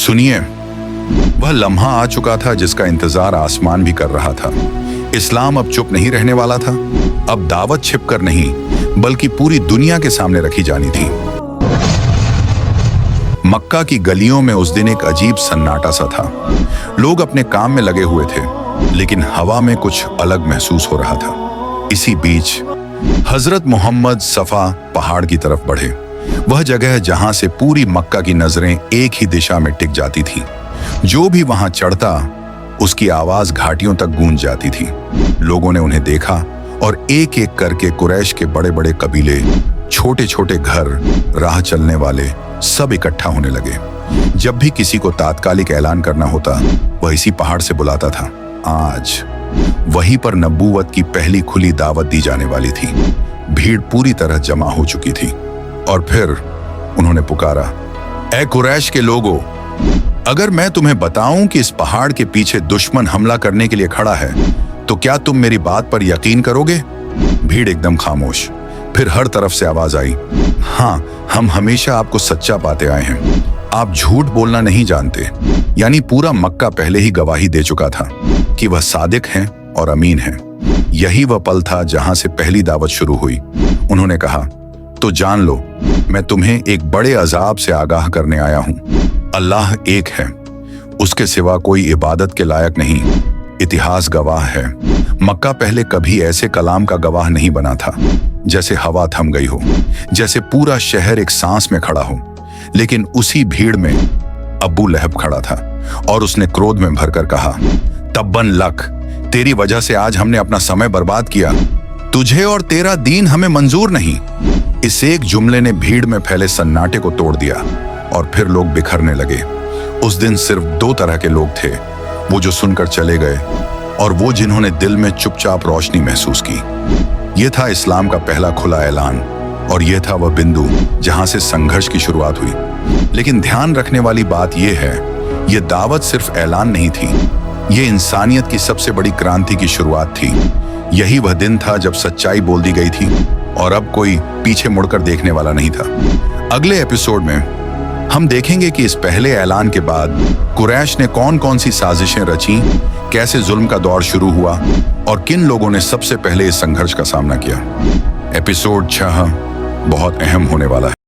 सुनिए, वह लम्हा आ चुका था जिसका इंतजार आसमान भी कर रहा था। इस्लाम अब चुप नहीं रहने वाला था। अब दावत छिपकर नहीं बल्कि पूरी दुनिया के सामने रखी जानी थी। मक्का की गलियों में उस दिन एक अजीब सन्नाटा सा था। लोग अपने काम में लगे हुए थे, लेकिन हवा में कुछ अलग महसूस हो रहा था। इसी बीच हजरत मोहम्मद सफा पहाड़ की तरफ बढ़े, वह जगह जहां से पूरी मक्का की नजरें एक ही दिशा में टिक जाती थीं। जो भी वहां चढ़ता उसकी आवाज घाटियों तक गूंज जाती थी। लोगों ने उन्हें देखा और एक एक करके कुरैश के बड़े बड़े कबीले, छोटे छोटे घर, राह चलने वाले सब इकट्ठा होने लगे। जब भी किसी को तात्कालिक ऐलान करना होता, वह इसी पहाड़ से बुलाता था। आज वहीं पर नबूवत की पहली खुली दावत दी जाने वाली थी। भीड़ पूरी तरह जमा हो चुकी थी और फिर उन्होंने पुकारा, ऐ कुरैश के लोगों, अगर मैं तुम्हें बताऊं कि इस पहाड़ के पीछे दुश्मन हमला करने के लिए खड़ा है, तो क्या तुम मेरी बात पर यकीन करोगे? भीड़ एकदम खामोश। फिर हर तरफ से आवाज आई, हाँ, हम हमेशा आपको सच्चा पाते आए हैं, आप झूठ बोलना नहीं जानते। यानी पूरा मक्का पहले ही गवाही दे चुका था कि वह सादिक हैं और अमीन हैं। यही वह पल था जहां से पहली दावत शुरू हुई। उन्होंने कहा, तो जान लो, मैं तुम्हें एक बड़े अजाब से आगाह करने आया हूं। अल्लाह एक है, उसके सिवा कोई इबादत के लायक नहीं। इतिहास गवाह है, मक्का पहले कभी ऐसे कलाम का गवाह नहीं बना था। जैसे हवा थम गई हो, जैसे पूरा शहर एक सांस में खड़ा हो। लेकिन उसी भीड़ में अबू लहब खड़ा था और उसने क्रोध में भरकर कहा, तब्बन लक, तेरी वजह से आज हमने अपना समय बर्बाद किया। तुझे और तेरा दीन हमें मंजूर नहीं। इस एक जुमले ने भीड़ में फैले सन्नाटे को तोड़ दिया और फिर लोग बिखरने लगे। उस दिन सिर्फ दो तरह के लोग थे, वो जो सुनकर चले गए और वो जिन्होंने दिल में चुपचाप रोशनी महसूस की। ये था इस्लाम का पहला खुला ऐलान और ये था वह बिंदु जहां से संघर्ष की शुरुआत हुई। लेकिन ध्यान रखने वाली बात यह है, ये दावत सिर्फ ऐलान नहीं थी, ये इंसानियत की सबसे बड़ी क्रांति की शुरुआत थी। यही वह दिन था जब सच्चाई बोल दी गई थी और अब कोई पीछे मुड़कर देखने वाला नहीं था। अगले एपिसोड में हम देखेंगे कि इस पहले ऐलान के बाद कुरैश ने कौन कौन सी साजिशें रची, कैसे जुल्म का दौर शुरू हुआ और किन लोगों ने सबसे पहले इस संघर्ष का सामना किया। एपिसोड 6 बहुत अहम होने वाला है।